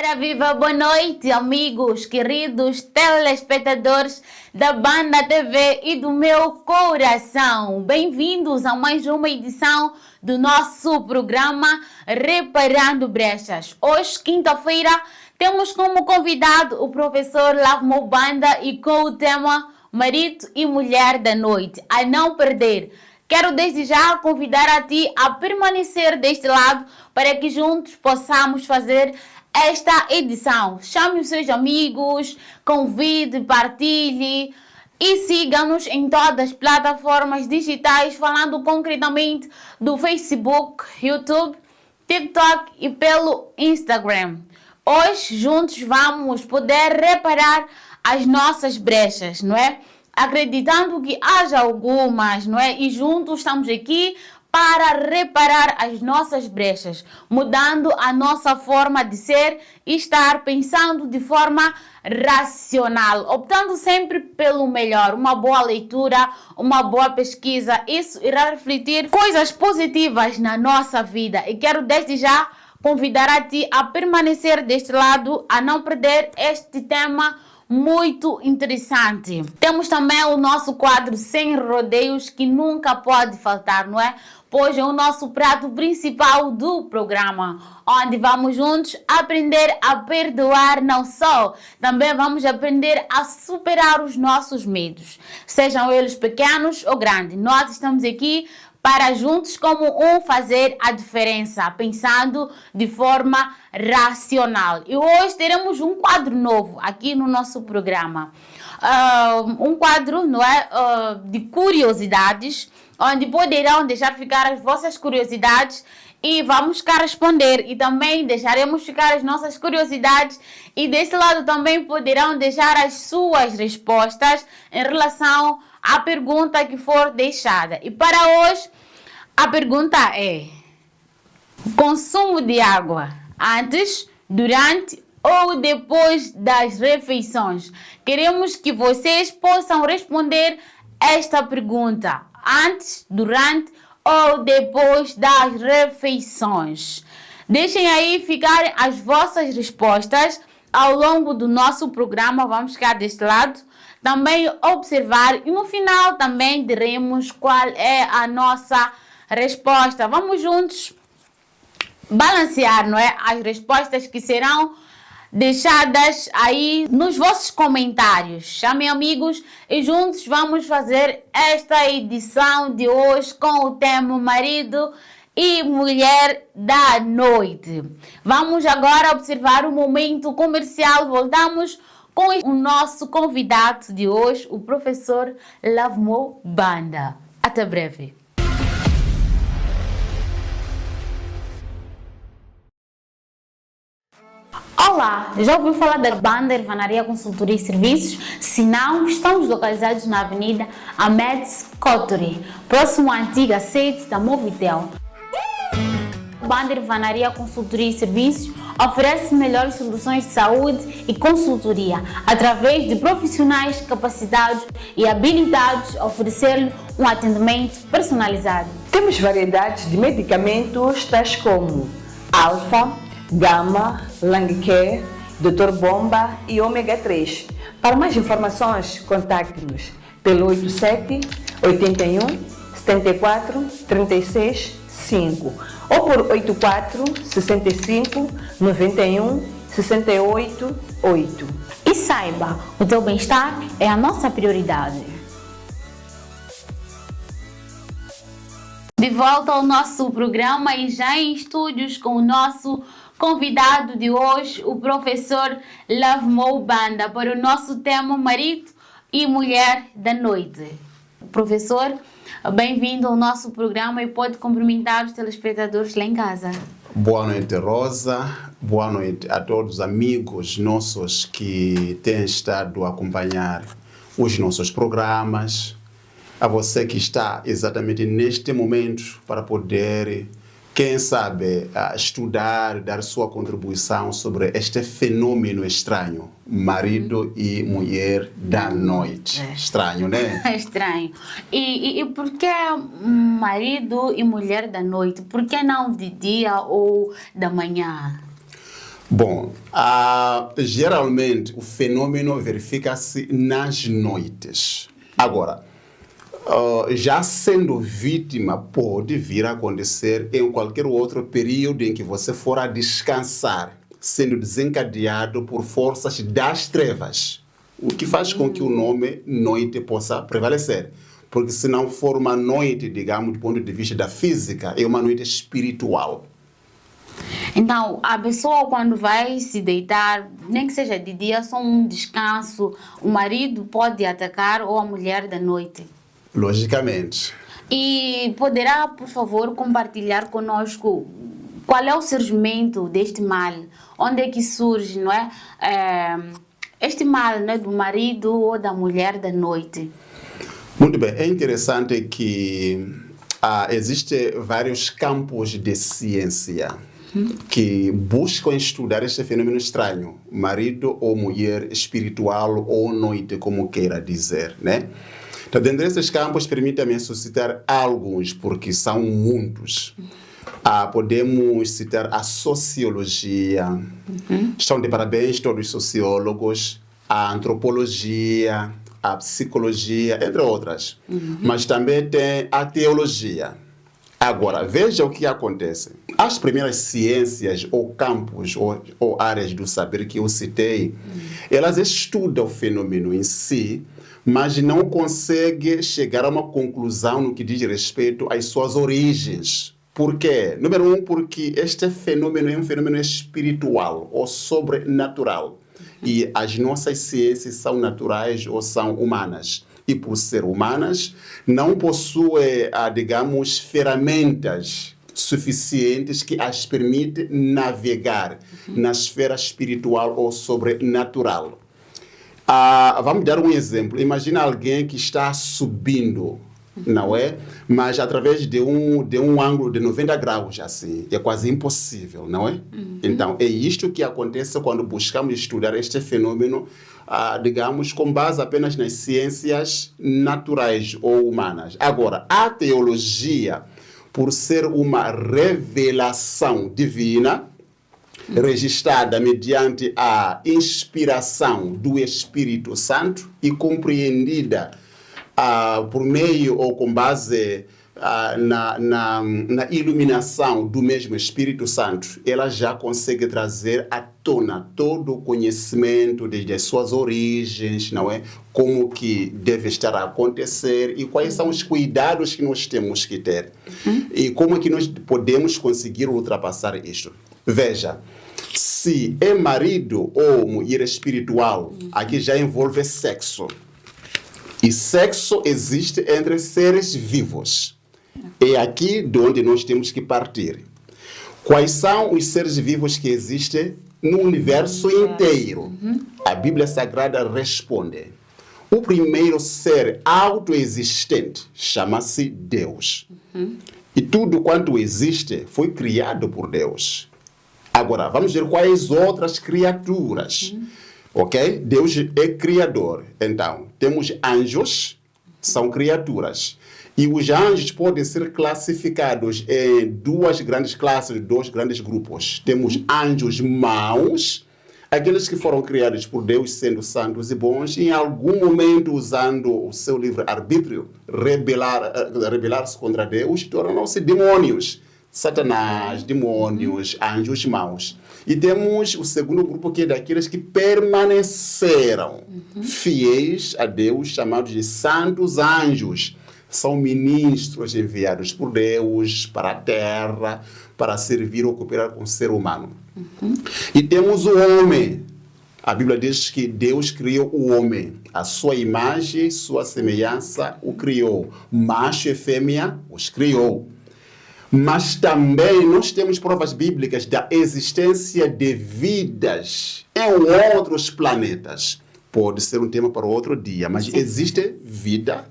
Ora viva, boa noite, amigos, queridos telespectadores da Banda TV e do meu coração. Bem-vindos a mais uma edição do nosso programa Reparando Brechas. Hoje, quinta-feira, temos como convidado o professor Lavmo Banda e com o tema Marido e Mulher da Noite. A não perder. Quero desde já convidar a ti a permanecer deste lado para que juntos possamos fazer esta edição. Chame os seus amigos, convide, partilhe e siga-nos em todas as plataformas digitais, falando concretamente do Facebook, YouTube, TikTok e pelo Instagram. Hoje juntos vamos poder reparar as nossas brechas, não é? Acreditando que haja algumas, não é? E juntos estamos aqui para reparar as nossas brechas, mudando a nossa forma de ser e estar pensando de forma racional, optando sempre pelo melhor, uma boa leitura, uma boa pesquisa. Isso irá refletir coisas positivas na nossa vida. E quero desde já convidar a ti a permanecer deste lado, a não perder este tema muito interessante. Temos também o nosso quadro Sem Rodeios, que nunca pode faltar, não é? Pois é o nosso prato principal do programa, onde vamos juntos aprender a perdoar não só, também vamos aprender a superar os nossos medos, sejam eles pequenos ou grandes. Nós estamos aqui para juntos como um fazer a diferença, pensando de forma racional. E hoje teremos um quadro novo aqui no nosso programa. Um quadro, não é, de curiosidades, onde poderão deixar ficar as vossas curiosidades e vamos cá responder. E também deixaremos ficar as nossas curiosidades e desse lado também poderão deixar as suas respostas em relação à pergunta que for deixada. E para hoje, a pergunta é: consumo de água antes, durante ou depois das refeições? Queremos que vocês possam responder esta pergunta antes, durante ou depois das refeições. Deixem aí ficar as vossas respostas ao longo do nosso programa. Vamos ficar deste lado, também observar e no final também diremos qual é a nossa resposta. Vamos juntos balancear, não é? As respostas que serão deixadas aí nos vossos comentários. Chamem amigos e juntos vamos fazer esta edição de hoje com o tema Marido e Mulher da Noite. Vamos agora observar o momento comercial. Voltamos com o nosso convidado de hoje, o professor Lavmo Banda. Até breve. Olá, já ouviu falar da Banda Ervanaria Consultoria e Serviços? Se não, estamos localizados na Avenida Ahmed Koturi, próximo à antiga sede da Movitel. Banda Ervanaria Consultoria e Serviços oferece melhores soluções de saúde e consultoria através de profissionais capacitados e habilitados a oferecer um atendimento personalizado. Temos variedades de medicamentos tais como Alfa, Gama, Langcare, Dr. Bomba e Ômega 3. Para mais informações, contacte-nos pelo 87 81 74 36 5 ou por 84 65 91 68 8. E saiba, o teu bem-estar é a nossa prioridade. De volta ao nosso programa e já em estúdios com o nosso convidado de hoje, o professor Lavmo Banda, para o nosso tema Marido e Mulher da Noite. Professor, bem-vindo ao nosso programa e pode cumprimentar os telespectadores lá em casa. Boa noite, Rosa. Boa noite a todos os amigos nossos que têm estado a acompanhar os nossos programas. A você que está exatamente neste momento para poder, quem sabe, estudar, dar sua contribuição sobre este fenômeno estranho, marido e mulher da noite. Estranho, né? É estranho. E por que marido e mulher da noite? Por que não de dia ou da manhã? Bom, geralmente o fenômeno verifica-se nas noites. Agora, já sendo vítima, pode vir a acontecer em qualquer outro período em que você for a descansar, sendo desencadeado por forças das trevas, o que faz com que o nome noite possa prevalecer. Porque se não for uma noite, digamos, do ponto de vista da física, é uma noite espiritual. Então, a pessoa quando vai se deitar, nem que seja de dia, só um descanso, o marido pode atacar ou a mulher da noite? Logicamente. E poderá, por favor, compartilhar conosco qual é o surgimento deste mal? Onde é que surge, não é? Este mal, né, do marido ou da mulher da noite? Muito bem. É interessante que existem vários campos de ciência que buscam estudar este fenômeno estranho, marido ou mulher espiritual ou noite, como queira dizer, né? Então, dentro desses campos, permita-me suscitar alguns, porque são muitos. Podemos citar a sociologia, estão de parabéns todos os sociólogos, a antropologia, a psicologia, entre outras. Mas também tem a teologia. Agora, veja o que acontece. As primeiras ciências ou campos ou áreas do saber que eu citei, elas estudam o fenômeno em si, mas não conseguem chegar a uma conclusão no que diz respeito às suas origens. Por quê? Número um, porque este fenômeno é um fenômeno espiritual ou sobrenatural. E as nossas ciências são naturais ou são humanas. E por ser humanas, não possuem, digamos, ferramentas suficientes que as permitem navegar na esfera espiritual ou sobrenatural. Vamos dar um exemplo. Imagina alguém que está subindo, não é? Mas através de um ângulo de 90 graus, assim. É quase impossível, não é? Então, é isto que acontece quando buscamos estudar este fenômeno, digamos, com base apenas nas ciências naturais ou humanas. Agora, a teologia, por ser uma revelação divina, registrada mediante a inspiração do Espírito Santo e compreendida por meio ou com base na iluminação do mesmo Espírito Santo, ela já consegue trazer à tona todo o conhecimento desde as suas origens, não é? Como que deve estar a acontecer e quais são os cuidados que nós temos que ter. E como é que nós podemos conseguir ultrapassar isto. Veja, se é marido ou mulher espiritual, aqui já envolve sexo. E sexo existe entre seres vivos. É aqui de onde nós temos que partir. Quais são os seres vivos que existem no universo inteiro? A Bíblia Sagrada responde. O primeiro ser autoexistente chama-se Deus. E tudo quanto existe foi criado por Deus. Agora, vamos ver quais outras criaturas. Ok? Deus é criador. Então, temos anjos, são criaturas. E os anjos podem ser classificados em duas grandes classes, dois grandes grupos. Temos anjos maus, aqueles que foram criados por Deus sendo santos e bons, e em algum momento, usando o seu livre-arbítrio, rebelar-se contra Deus, tornam-se demônios. Satanás, demônios, anjos maus. E temos o segundo grupo, que é daqueles que permaneceram fiéis a Deus, chamados de santos anjos. São ministros enviados por Deus para a terra, para servir ou cooperar com o ser humano. E temos o homem. A Bíblia diz que Deus criou o homem. A sua imagem, sua semelhança o criou. Macho e fêmea os criou. Mas também nós temos provas bíblicas da existência de vidas em outros planetas. Pode ser um tema para outro dia, mas existe vida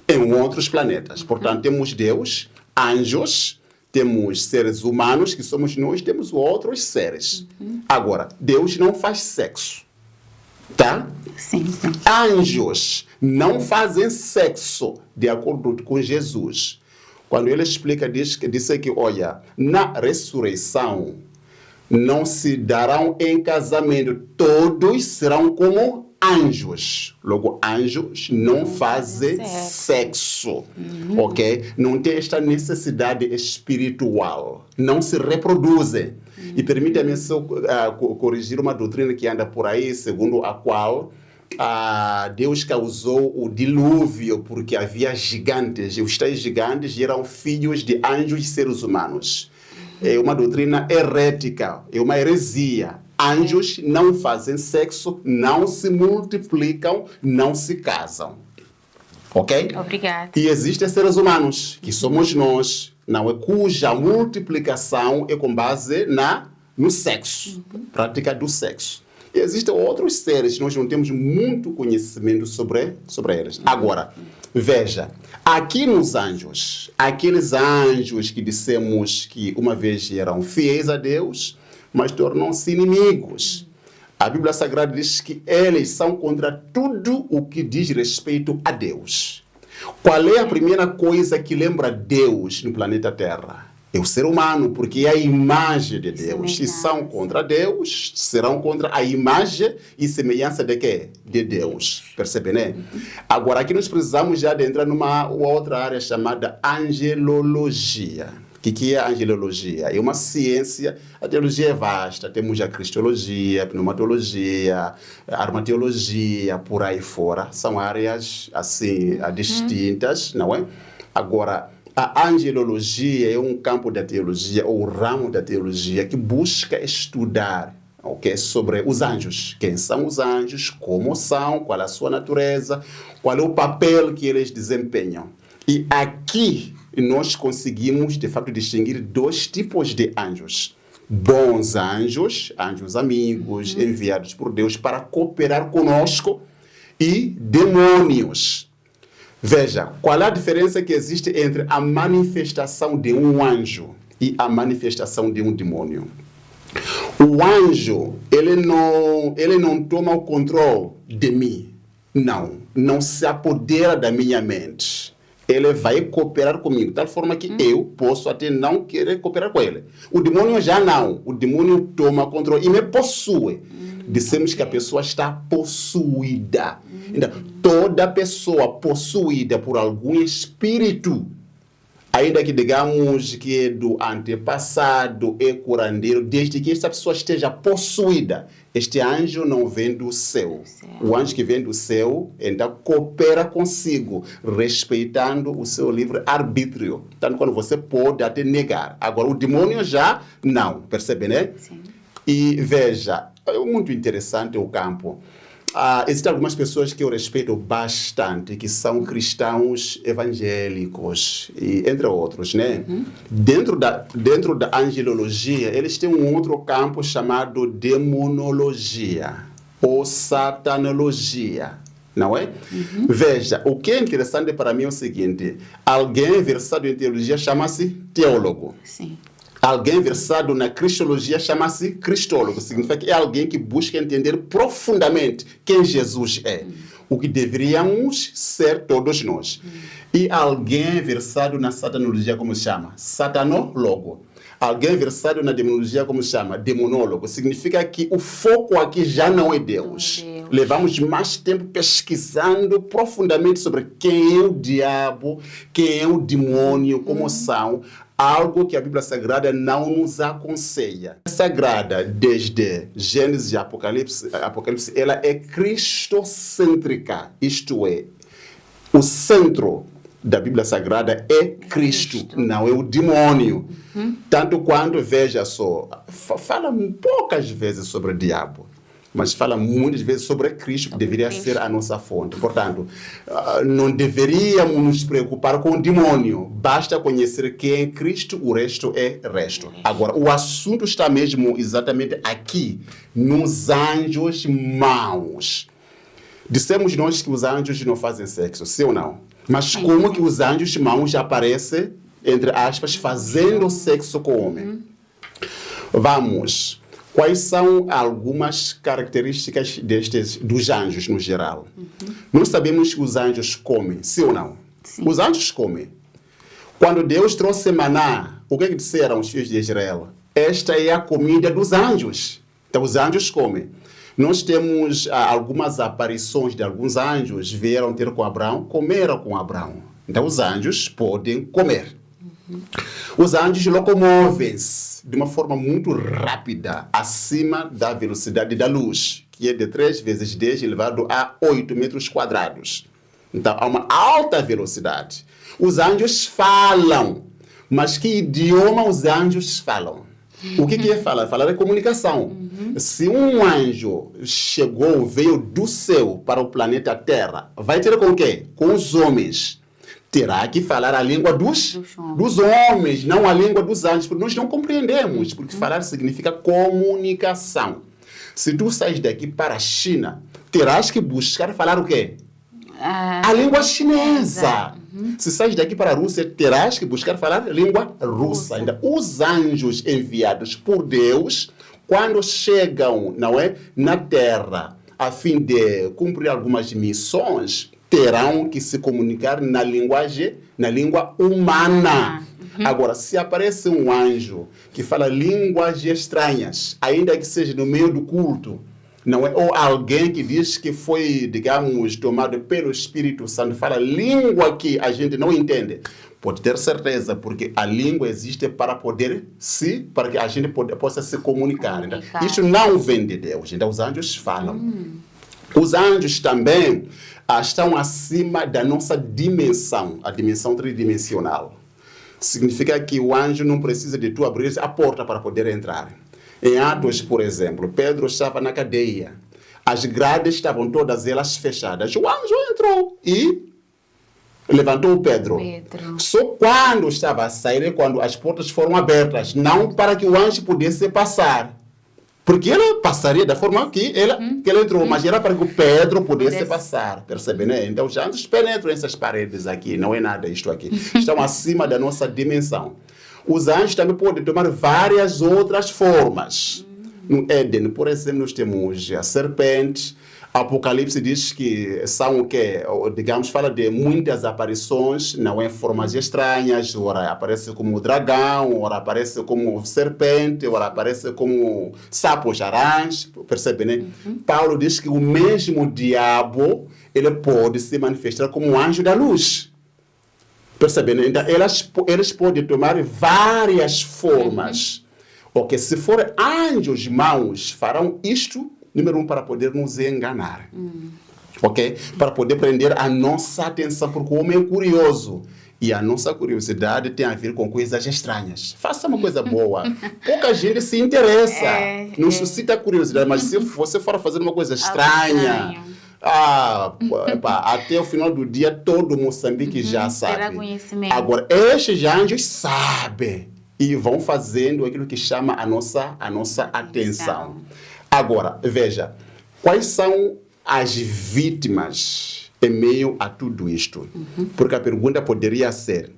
em outros planetas. Portanto, temos Deus, anjos, temos seres humanos, que somos nós, temos outros seres. Agora, Deus não faz sexo, tá? Sim. Anjos não fazem sexo, de acordo com Jesus. Quando ele explica, diz que, olha, na ressurreição, não se darão em casamento, todos serão como anjos. Logo, anjos não fazem sexo, ok? Não tem esta necessidade espiritual, não se reproduzem. E permita-me só corrigir uma doutrina que anda por aí, segundo a qual Deus causou o dilúvio porque havia gigantes, e os tais gigantes eram filhos de anjos e seres humanos. É uma doutrina herética, é uma heresia. Anjos não fazem sexo, não se multiplicam, não se casam. Ok? Obrigada. E existem seres humanos, que somos nós, não é, cuja multiplicação é com base no sexo, prática do sexo. E existem outros seres, nós não temos muito conhecimento sobre eles. Agora, veja, aqui nos anjos, aqueles anjos que dissemos que uma vez eram fiéis a Deus, mas tornam-se inimigos. A Bíblia Sagrada diz que eles são contra tudo o que diz respeito a Deus. Qual é a primeira coisa que lembra Deus no planeta Terra? É o ser humano, porque é a imagem de Deus. Se são contra Deus, serão contra a imagem e semelhança de quê? De Deus. Percebe, né? Agora, aqui nós precisamos já de entrar numa outra área chamada angelologia. O que é a angelologia? É uma ciência, a teologia é vasta, temos a cristologia, a pneumatologia, a armateologia, por aí fora. São áreas, assim, distintas, não é? Agora, a angelologia é um campo da teologia, ou ramo da teologia, que busca estudar, okay, sobre os anjos. Quem são os anjos, como são, qual é a sua natureza, qual é o papel que eles desempenham. E aqui nós conseguimos, de fato, distinguir dois tipos de anjos. Bons anjos, anjos amigos, enviados por Deus para cooperar conosco, e demônios. Veja, qual é a diferença que existe entre a manifestação de um anjo e a manifestação de um demônio? O anjo, ele não toma o controle de mim. Não se apodera da minha mente. Ele vai cooperar comigo, de tal forma que eu posso até não querer cooperar com ele. O demônio já não. O demônio toma controle e me possui. Dissemos que a pessoa está possuída. Então, toda pessoa possuída por algum espírito, ainda que digamos que é do antepassado, é curandeiro, desde que esta pessoa esteja possuída, este anjo não vem do céu. O anjo que vem do céu, então, coopera consigo, respeitando o seu livre-arbítrio. Tanto quando você pode até negar. Agora, o demônio já não, percebe, né? Sim. E veja, é muito interessante o campo. Existem algumas pessoas que eu respeito bastante, que são cristãos evangélicos, e, entre outros, né? Dentro da angelologia, eles têm um outro campo chamado demonologia, ou satanologia, não é? Veja, o que é interessante para mim é o seguinte: alguém versado em teologia chama-se teólogo. Sim. Alguém versado na cristologia chama-se cristólogo. Significa que é alguém que busca entender profundamente quem Jesus é. O que deveríamos ser todos nós. E alguém versado na satanologia, como se chama? Satanólogo. Alguém versado na demonologia, como se chama? Demonólogo. Significa que o foco aqui já não é Deus. Levamos mais tempo pesquisando profundamente sobre quem é o diabo, quem é o demônio, como são. Algo que a Bíblia Sagrada não nos aconselha. A Sagrada, desde Gênesis e Apocalipse, ela é cristocêntrica. Isto é, o centro da Bíblia Sagrada é Cristo, não é o demônio. Tanto quando, veja só, fala poucas vezes sobre o diabo, mas fala muitas vezes sobre Cristo, que deveria ser a nossa fonte. Portanto, não deveríamos nos preocupar com o demônio. Basta conhecer quem é Cristo, o resto é resto. Agora, o assunto está mesmo exatamente aqui, nos anjos maus. Dissemos nós que os anjos não fazem sexo, sim ou não? Mas como que os anjos maus aparecem, entre aspas, fazendo sexo com o homem? Vamos. Quais são algumas características dos anjos no geral? Nós sabemos que os anjos comem, sim ou não? Sim. Os anjos comem. Quando Deus trouxe maná, o que disseram os filhos de Israel? esta é a comida dos anjos. Então os anjos comem. Nós temos algumas aparições de alguns anjos, vieram ter com Abraão, comeram com Abraão. Então os anjos podem comer. Os anjos locomovem-se de uma forma muito rápida, acima da velocidade da luz, que é de 3 vezes 10 elevado a 8 metros quadrados. Então há uma alta velocidade. Os anjos falam, mas que idioma os anjos falam? O que é falar? Falar é comunicação. Se um anjo veio do céu para o planeta Terra, vai ter com o quê? Com os homens. Terá que falar a língua dos homens, não a língua dos anjos, porque nós não compreendemos, porque falar significa comunicação. Se tu sais daqui para a China, terás que buscar falar o quê? A língua chinesa. Se sais daqui para a Rússia, terás que buscar falar a língua russa. Ainda os anjos enviados por Deus, quando chegam, não é, na Terra, a fim de cumprir algumas missões, terão que se comunicar na língua humana. Agora, se aparece um anjo que fala línguas estranhas, ainda que seja no meio do culto, não é? Ou alguém que diz que foi, digamos, tomado pelo Espírito Santo, fala língua que a gente não entende, pode ter certeza, porque a língua existe para que a gente possa se comunicar. Então, isso não vem de Deus. Então, os anjos falam. Os anjos também estão acima da nossa dimensão, a dimensão tridimensional. Significa que o anjo não precisa de tu abrir a porta para poder entrar. Em Atos, por exemplo, Pedro estava na cadeia. As grades estavam todas elas fechadas. O anjo entrou e levantou o Pedro. Só quando estava a sair, quando as portas foram abertas, não para que o anjo pudesse passar. Porque ele passaria da forma que ele entrou, mas era para que o Pedro pudesse passar. Percebe, né? Então, os anjos penetram essas paredes aqui, não é nada isto aqui. Estão acima da nossa dimensão. Os anjos também podem tomar várias outras formas. No Éden, por exemplo, nós temos a serpente. Apocalipse diz que são o quê? Digamos, fala de muitas aparições, não é, formas estranhas, ora aparece como dragão, ora aparece como serpente, ora aparece como sapos, aranhas, percebe, né? Paulo diz que o mesmo diabo, ele pode se manifestar como um anjo da luz. Percebe, né? Então, eles podem tomar várias formas. Ok, se forem anjos maus, farão isto, número 1, para poder nos enganar. Ok? Para poder prender a nossa atenção, porque o homem é curioso. E a nossa curiosidade tem a ver com coisas estranhas. Faça uma coisa boa. Pouca gente se interessa. Não suscita curiosidade, mas se você for fazer uma coisa estranha, até o final do dia, todo Moçambique já sabe. Agora, estes anjos sabem e vão fazendo aquilo que chama a nossa atenção. Agora, veja, quais são as vítimas em meio a tudo isto? Porque a pergunta poderia ser,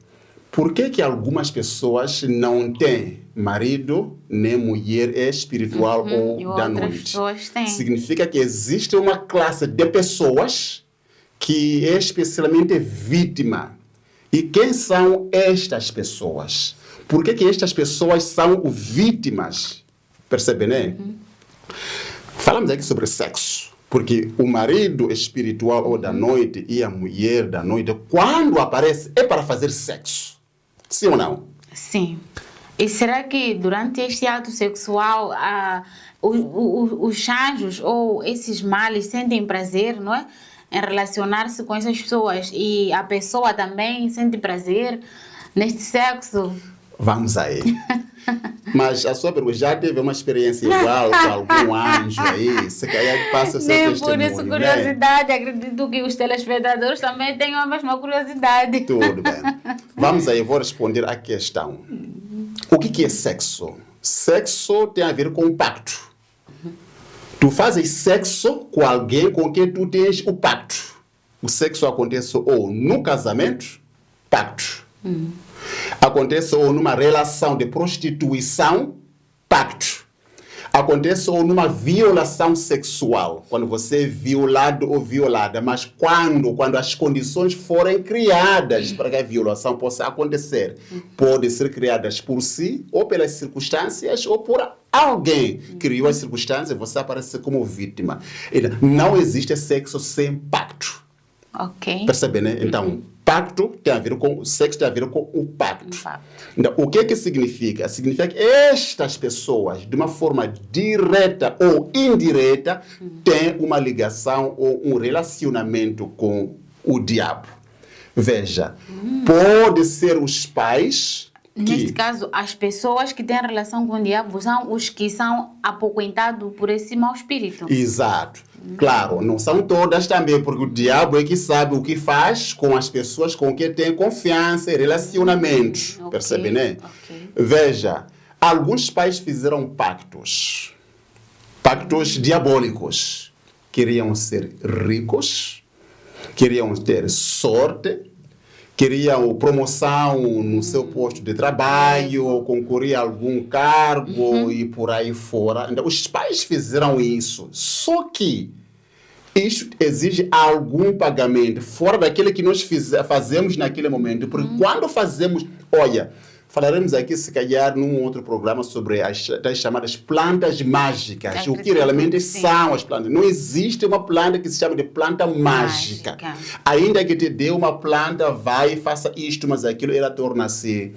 por que algumas pessoas não têm marido nem mulher espiritual ou da noite? Significa que existe uma classe de pessoas que é especialmente vítima. E quem são estas pessoas? Por que estas pessoas são vítimas? Percebe, né? Falamos aqui sobre sexo, porque o marido espiritual ou da noite e a mulher da noite, quando aparece, é para fazer sexo. Sim ou não? Sim. E será que durante este ato sexual, os anjos ou esses males sentem prazer, não é? Em relacionar-se com essas pessoas, e a pessoa também sente prazer neste sexo? Vamos aí. Mas a sua pergunta, já teve uma experiência igual com algum anjo aí? Você quer passa o seu testemunho, por isso, curiosidade, né? Acredito que os telespectadores também tenham a mesma curiosidade. Tudo bem. Vamos aí, vou responder a questão. O que é sexo? Sexo tem a ver com o pacto. Tu fazes sexo com alguém com quem tu tens o pacto. O sexo acontece ou no casamento, pacto. Acontece ou numa relação de prostituição, pacto. acontece ou numa violação sexual, quando você é violado ou violada, mas quando as condições forem criadas para que a violação possa acontecer, podem ser criadas por si, ou pelas circunstâncias, ou por alguém que criou as circunstâncias, você aparece como vítima. Não existe sexo sem pacto. Ok. Percebe, né? Então, pacto tem a ver com o sexo, tem a ver com o pacto. Então, o que significa? Significa que estas pessoas, de uma forma direta ou indireta, têm uma ligação ou um relacionamento com o diabo. Veja, pode ser os pais. Neste caso, as pessoas que têm relação com o diabo são os que são apoquentados por esse mau espírito. Exato. Claro, não são todas também, porque o diabo é que sabe o que faz com as pessoas com quem tem confiança e relacionamentos. Percebe, né? Veja, alguns pais fizeram pactos diabólicos. Queriam ser ricos, queriam ter sorte, queriam promoção no seu posto de trabalho, concorrer a algum cargo e por aí fora. Então, os pais fizeram isso. Só que isso exige algum pagamento, fora daquele que nós fazemos naquele momento. Porque quando fazemos... Olha, falaremos aqui, se calhar, num outro programa sobre as chamadas plantas mágicas. O que realmente são as plantas. Não existe uma planta que se chama de planta mágica. Ainda que te dê uma planta, vai e faça isto, mas aquilo, ela torna-se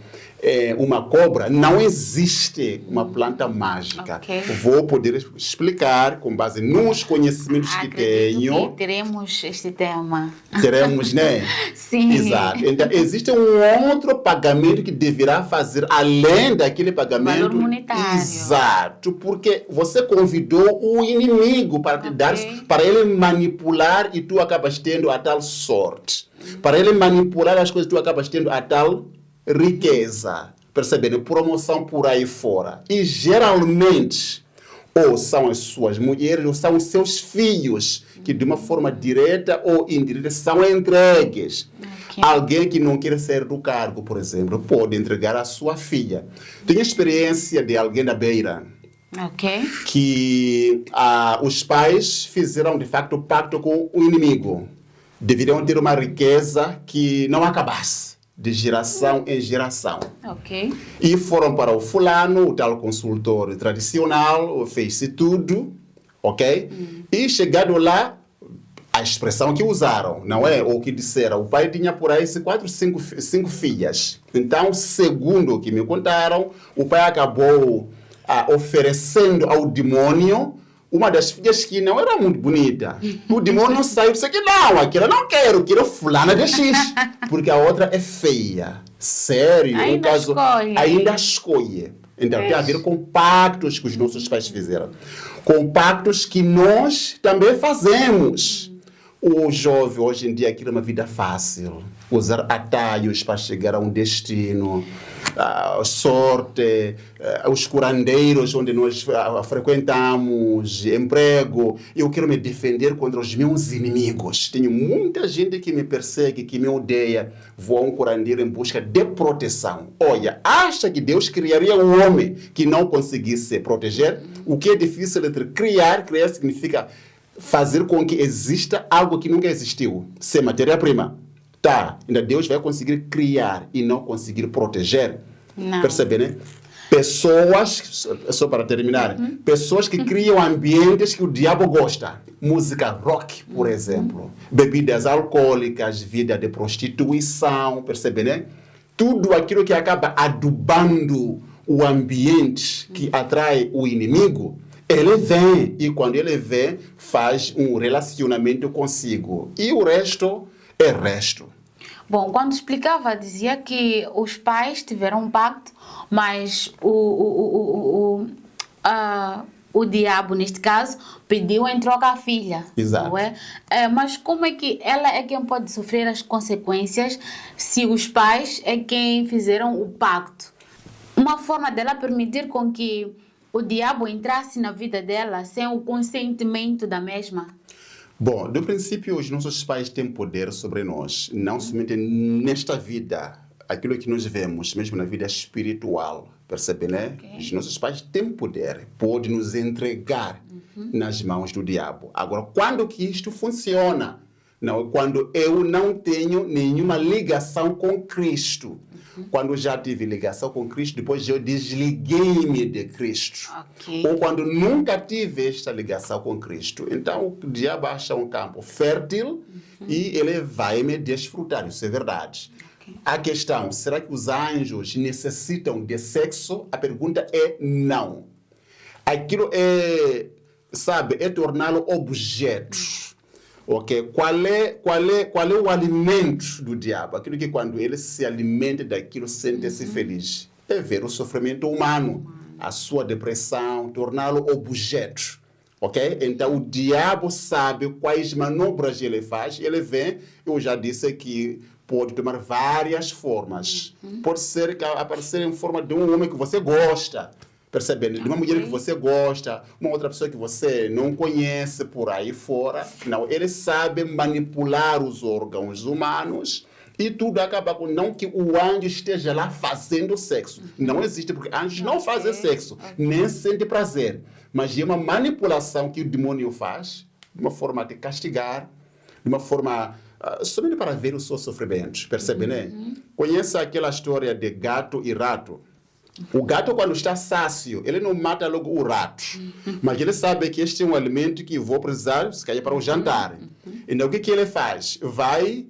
uma cobra. Não existe uma planta mágica. Vou poder explicar com base nos conhecimentos que tenho. Que teremos este tema. Teremos, né? Sim. Exato. Então, existe um outro pagamento que deverá fazer além daquele pagamento. Valor monetário. Exato. Porque você convidou o inimigo para te dar, para ele manipular e tu acabas tendo a tal sorte. Para ele manipular as coisas, tu acabas tendo a tal riqueza, percebendo? Promoção por aí fora. E geralmente, ou são as suas mulheres, ou são os seus filhos, que de uma forma direta ou indireta são entregues. Alguém que não quer ser do cargo, por exemplo, pode entregar a sua filha. Tenho experiência de alguém da Beira, que os pais fizeram de facto pacto com o inimigo. Deveriam ter uma riqueza que não acabasse de geração em geração. E foram para o fulano, o tal consultor tradicional, fez-se tudo, E chegado lá, a expressão que usaram, não é? Ou que disseram, o pai tinha por aí 4, 5 filhas. Então, segundo o que me contaram, o pai acabou oferecendo ao demônio uma das filhas que não era muito bonita. O demônio saiu e disse que não, aquela não quero fulana de X, porque a outra é feia. Sério, ainda escolhe. Então, tem a ver com pactos que os nossos pais fizeram. Com pactos que nós também fazemos. O jovem hoje em dia quer uma vida fácil, usar atalhos para chegar a um destino, sorte, os curandeiros onde nós frequentamos, emprego. Eu quero me defender contra os meus inimigos. Tenho muita gente que me persegue, que me odeia. Vou a um curandeiro em busca de proteção. Olha, acha que Deus criaria um homem que não conseguisse se proteger? O que é difícil de criar significa fazer com que exista algo que nunca existiu. Ser matéria-prima. Ainda Deus vai conseguir criar e não conseguir proteger. Não. Percebe, né? Pessoas, só para terminar, pessoas que criam ambientes que o diabo gosta. Música rock, por exemplo. Bebidas alcoólicas, vida de prostituição, percebe, né? Tudo aquilo que acaba adubando o ambiente que atrai o inimigo, ele vem. E quando ele vem, faz um relacionamento consigo. E o resto é resto. Bom, quando explicava, dizia que os pais tiveram um pacto, mas o diabo, neste caso, pediu em troca a filha. Exato. Não é? Mas como é que ela é quem pode sofrer as consequências se os pais é quem fizeram o pacto? Uma forma dela permitir com que o diabo entrasse na vida dela sem o consentimento da mesma? Bom, do princípio, os nossos pais têm poder sobre nós, não somente nesta vida aquilo que nós vemos, mesmo na vida espiritual, percebe, né? Os nossos pais têm poder, pode nos entregar nas mãos do diabo. Agora, quando que isto funciona? Não, quando eu não tenho nenhuma ligação com Cristo. Quando já tive ligação com Cristo, depois eu desliguei-me de Cristo. Ou quando nunca tive esta ligação com Cristo. Então o diabo acha um campo fértil e ele vai me desfrutar. Isso é verdade. A questão, será que os anjos necessitam de sexo? A pergunta é não. Aquilo é, sabe, é torná-lo objeto. Ok? Qual é o alimento do diabo? Aquilo que quando ele se alimenta daquilo, sente-se feliz. É ver o sofrimento humano, a sua depressão, torná-lo objeto. Ok? Então o diabo sabe quais manobras ele faz. Ele vem, eu já disse que pode tomar várias formas. Pode ser que aparecer em forma de um homem que você gosta. Percebendo? De uma mulher que você gosta, uma outra pessoa que você não conhece por aí fora. Não, ele sabe manipular os órgãos humanos e tudo acaba com não que o anjo esteja lá fazendo sexo. Não existe, porque anjos não fazem sexo, nem sentem prazer. Mas é uma manipulação que o demônio faz, de uma forma de castigar, de uma forma somente para ver o seu sofrimento. Percebe, né? Conhece aquela história de gato e rato? O gato, quando está sácio, ele não mata logo o rato. Mas ele sabe que este é um alimento que vou precisar, se calhar, para o jantar. Então, o que ele faz? Vai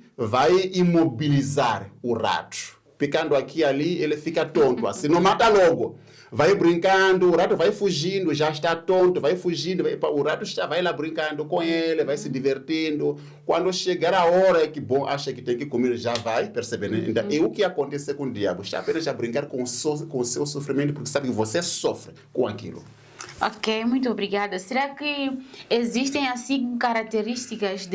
imobilizar o rato. Picando aqui e ali, ele fica tonto. Assim, não mata logo. Vai brincando, o rato vai fugindo, já está tonto, vai fugindo. O rato vai lá brincando com ele, vai se divertindo. Quando chegar a hora que bom acha que tem que comer, já vai, percebendo? Então, é o que acontece com o diabo. Está apenas a brincar com o seu sofrimento, porque sabe que você sofre com aquilo. Ok, muito obrigada. Será que existem, assim, características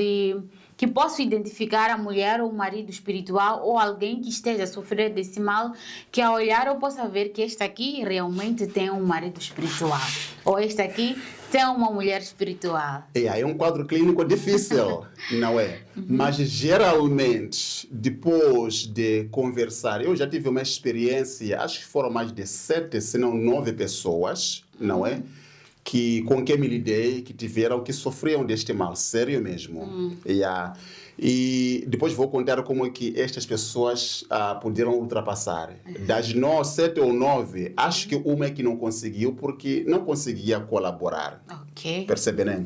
que posso identificar a mulher ou o marido espiritual ou alguém que esteja a sofrer desse mal, que ao olhar eu possa ver que este aqui realmente tem um marido espiritual, ou este aqui tem uma mulher espiritual? É um quadro clínico difícil, não é? Mas geralmente, depois de conversar, eu já tive uma experiência, acho que foram mais de 7, se não 9 pessoas, não é? Com quem me lidei, que sofriam deste mal, sério mesmo. E depois vou contar como é que estas pessoas puderam ultrapassar. Das 7 ou 9, acho que uma é que não conseguiu, porque não conseguia colaborar. Percebe, né?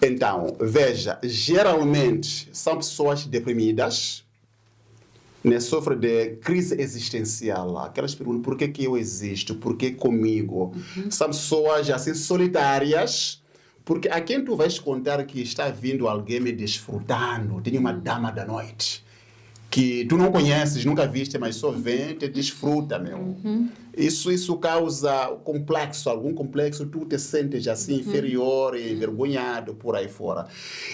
Então, veja, geralmente são pessoas deprimidas, né, sofre de crise existencial. Aquelas perguntas, por que eu existo? Por que comigo? São pessoas assim solitárias, porque a quem tu vais contar que está vindo alguém me desfrutando, tem uma dama da noite, que tu não conheces, nunca viste, mas só vem e te desfruta, meu. Isso causa algum complexo, tu te sentes assim inferior e envergonhado por aí fora.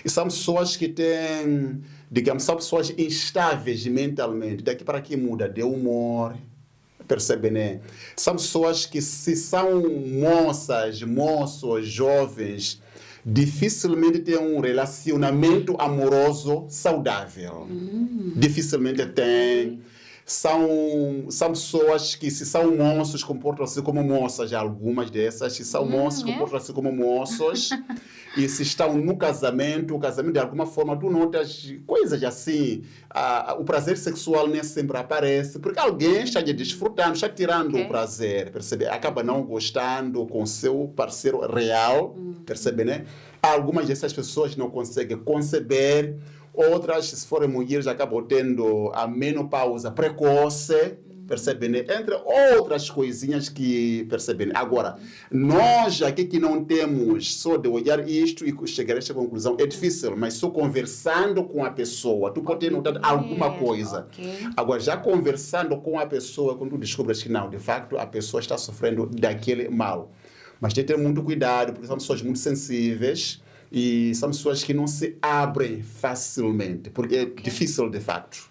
E são pessoas que têm, digamos, são pessoas instáveis mentalmente, daqui para aqui muda de humor, percebe, né? São pessoas que, se são moços, jovens, dificilmente têm um relacionamento amoroso saudável. Dificilmente têm. São pessoas que, se são moços, comportam-se como moças, algumas dessas. Se são moços, comportam-se como moços. E se estão no casamento, o casamento de alguma forma, tu notas coisas assim, o prazer sexual nem sempre aparece, porque alguém está desfrutando, está tirando o prazer, percebe? Acaba não gostando com seu parceiro real, percebe, né? Algumas dessas pessoas não conseguem conceber, outras, se forem mulheres, acabam tendo a menopausa precoce, percebem? Entre outras coisinhas que percebem. Agora, nós aqui que não temos só de olhar isto e chegar a esta conclusão, é difícil, mas só conversando com a pessoa, tu pode ter notado alguma coisa. Agora, já conversando com a pessoa, quando tu descobres que não, de facto, a pessoa está sofrendo daquele mal. Mas tem que ter muito cuidado, porque são pessoas muito sensíveis e são pessoas que não se abrem facilmente, porque é difícil, de facto.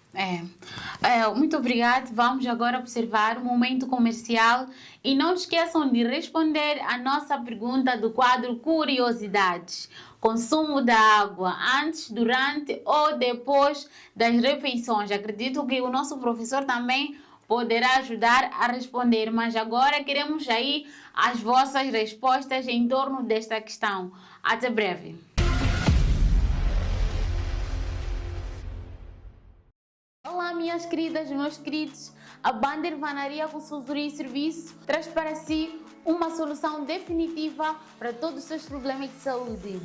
Muito obrigado. Vamos agora observar o momento comercial e não esqueçam de responder a nossa pergunta do quadro Curiosidades. Consumo da água antes, durante ou depois das refeições. Acredito que o nosso professor também poderá ajudar a responder, mas agora queremos aí as vossas respostas em torno desta questão. Até breve. Olá, minhas queridas e meus queridos. A Banda Irvanaria Consultoria e Serviço traz para si uma solução definitiva para todos os seus problemas de saúde.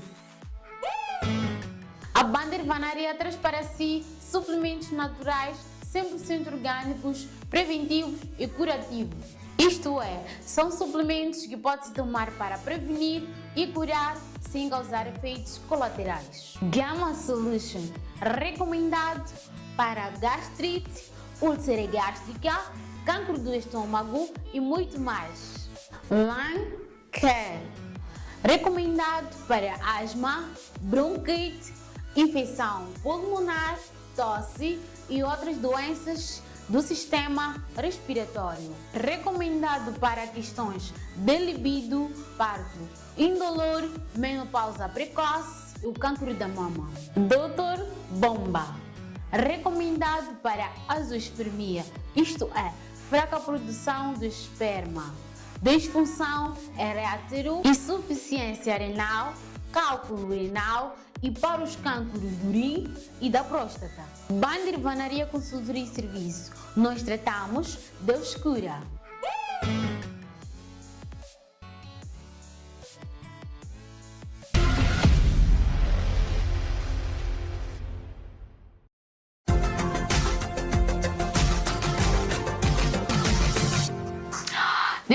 A Banda Irvanaria traz para si suplementos naturais 100% orgânicos, preventivos e curativos. Isto é, são suplementos que pode-se tomar para prevenir e curar sem causar efeitos colaterais. Gamma Solution, recomendado para gastrite, úlcera gástrica, cancro do estômago e muito mais. Lung Care, recomendado para asma, bronquite, infecção pulmonar, tosse e outras doenças do sistema respiratório. Recomendado para questões de libido, parto indolor, menopausa precoce e o cancro da mama. Dr. Bomba, recomendado para azoospermia, isto é, fraca produção de esperma, disfunção erétero, insuficiência renal, cálculo renal e para os cânceres do rim e da próstata. Banda Irvanaria Consultoria e Serviço. Nós tratamos, Deus cura.